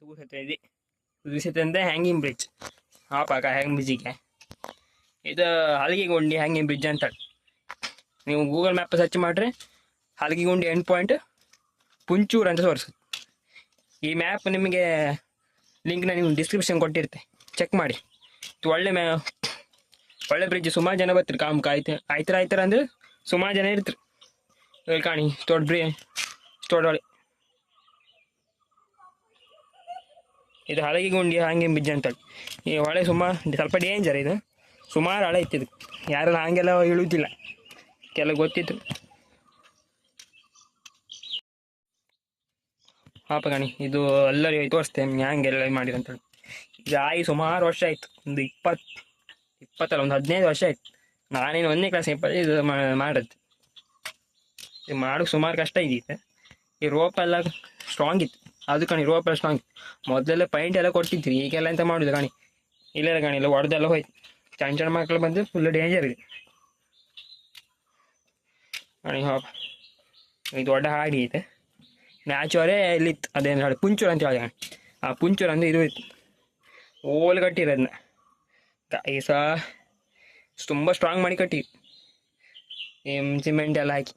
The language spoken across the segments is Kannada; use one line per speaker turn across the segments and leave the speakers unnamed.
ತೂರಿಸುತ್ತೆ ಹ್ಯಾಂಗಿಂಗ್ ಬ್ರಿಡ್ಜ್ ಹಾಪಾಕ ಹ್ಯಾಂಗ್ ಬ್ರಿಡ್ಜಿಗೆ ಇದು ಹಲಗಿಗುಂಡಿ ಹ್ಯಾಂಗಿಂಗ್ ಬ್ರಿಡ್ಜ್ ಅಂತ ನೀವು ಗೂಗಲ್ ಮ್ಯಾಪ್ ಸರ್ಚ್ ಮಾಡಿದ್ರೆ ಹಲಗಿಗುಂಡಿ ಎಂಡ್ ಪಾಯಿಂಟ್ ಪುಂಚೂರು ಅಂತ ತೋರಿಸುತ್ತೆ. ಈ ಮ್ಯಾಪ್ ನಿಮಗೆ ಲಿಂಕ್ನ ನೀವು ಡಿಸ್ಕ್ರಿಪ್ಷನ್ ಕೊಟ್ಟಿರುತ್ತೆ, ಚೆಕ್ ಮಾಡಿ. ಇದು ಒಳ್ಳೆ ಬ್ರಿಡ್ಜ್. ಸುಮಾರು ಜನ ಬರ್ತೀರಿ ಕಾಮಕ್ಕೆ ಆಯ್ತರ ಅಂದ್ರೆ ಸುಮಾರು ಜನ ಇರ್ತೀರಿ. ಇಲ್ಲಿ ಕಾಣಿ ಸ್ಟೋಡ್ ಇದು ಹಲಗಿಗುಂಡಿ ಹ್ಯಾಂಗಿಂಗ್ ಬ್ರಿಡ್ಜ್ ಅಂತೇಳಿ. ಈ ಹೊಳೆ ಸ್ವಲ್ಪ ಡೇಂಜರ್. ಇದು ಸುಮಾರು ಹಳೆ ಇತ್ತಿದ್ದು, ಯಾರೆಲ್ಲ ಹಾಗೆಲ್ಲ ಇಳುವುದಿಲ್ಲ, ಕೆಲವು ಗೊತ್ತಿತ್ತು. ಪಾಪ ಕಾಣಿ ಇದು ಎಲ್ಲರಿಗೂ ತೋರಿಸ್ತೇನೆ ಹ್ಯಾಂಗೆಲ್ಲ ಮಾಡಿದ್ರು ಅಂತೇಳಿ. ಇದು ಸುಮಾರು ವರ್ಷ ಆಯಿತು, ಒಂದು 20 ಒಂದು 15 ವರ್ಷ ಆಯ್ತು. ನಾನೇನು 1ನೇ ಕ್ಲಾಸ್ ಇದು ಮಾಡಿದ್ದು. ಇದು ಮಾಡೋಕ್ಕೆ ಸುಮಾರು ಕಷ್ಟ ಇದ್ದಿತ್ತು. ಈ ರೋಪ್ ಎಲ್ಲ ಸ್ಟ್ರಾಂಗ್ ಇತ್ತು, ಅದು ಕಾಣಿ ರೋಪ್ ಎಲ್ಲ ಸ್ಟ್ರಾಂಗ್ ಇತ್ತು. ಮೊದಲೆಲ್ಲ ಪೈಂಟ್ ಎಲ್ಲ ಕೊಟ್ಟಿದ್ರಿ, ಈಗೆಲ್ಲ ಎಂತ ಮಾಡೋದು ಕಾಣಿ, ಇಲ್ಲ ಕಾಣಿ ಇಲ್ಲ ಹೊಡೆದೆಲ್ಲ ಹೋಯ್ತು. ಸಣ್ಣ ಮಕ್ಕಳು ಬಂದು ಫುಲ್ ಡೇಂಜರ್ ಇದೆ ಕಾಣಿ. ಇದು ದೊಡ್ಡ ಹಾಡಿ ಇದೆ. ನ್ಯಾಚುರೇ ಇಲ್ಲಿತ್ತು, ಅದೇನು ಹೇಳಿ ಪುಂಚೂರು ಅಂತ ಹೇಳಿ. ಆ ಪುಂಚೂರು ಅಂದರೆ ಇದು ಇತ್ತು, ಓಲ್ ಕಟ್ಟಿರೋದನ್ನ ಗಾಯ ತುಂಬ ಸ್ಟ್ರಾಂಗ್ ಮಾಡಿ ಕಟ್ಟಿ ಸಿಮೆಂಟ್ ಎಲ್ಲ ಹಾಕಿ.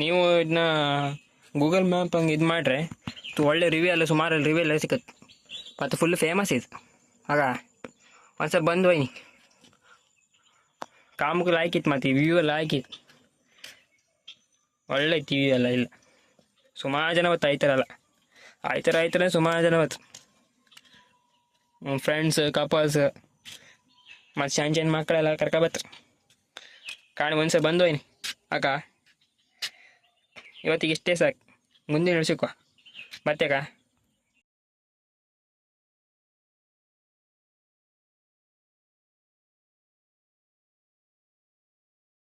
ನೀವು ಇದನ್ನ ಗೂಗಲ್ ಮ್ಯಾಪ್ ಹಂಗೆ ಇದು ಮಾಡಿದ್ರೆ ಒಳ್ಳೆ ರಿವ್ಯೂ ಎಲ್ಲ ಸುಮಾರು ರಿವ್ಯೂ ಎಲ್ಲ ಸಿಕ್ಕತ್ತೆ, ಮತ್ತು ಫುಲ್ ಫೇಮಸ್ ಇದು. ಆಗ ಒಂದ್ಸಲ ಬಂದು ಹೋಯ್ನಿ ಕಾಮಕ್ಕೆ ಲಾಯ್ಕಿತ್ತು, ಮತ್ತು ವ್ಯೂ ಎಲ್ಲ ಹಾಕಿತ್ತು, ಒಳ್ಳೆ ಐತಿ ವ್ಯೂ ಎಲ್ಲ. ಇಲ್ಲ ಸುಮಾರು ಜನ ಹೊತ್ತು ಆಯ್ತಾರೆ ಸುಮಾರು ಜನ ಹೊತ್ತು ಫ್ರೆಂಡ್ಸ್ ಕಪಲ್ಸ್ ಮತ್ತು ಸಣ್ಣ ಮಕ್ಕಳೆಲ್ಲ ಕರ್ಕೊಬತ್ತಾರೆ ಕಾಣಿ. ಒಂದ್ಸಲ ಬಂದು ಹೋಯ್ನಿ ಅಕ್ಕ, ಇವತ್ತಿಗೆ ಇಷ್ಟೇ ಸಾಕು, ಮುಂದಿನ ಸಿಕ್ಕುವ ಮತ್ತೆ ಅಕ್ಕ.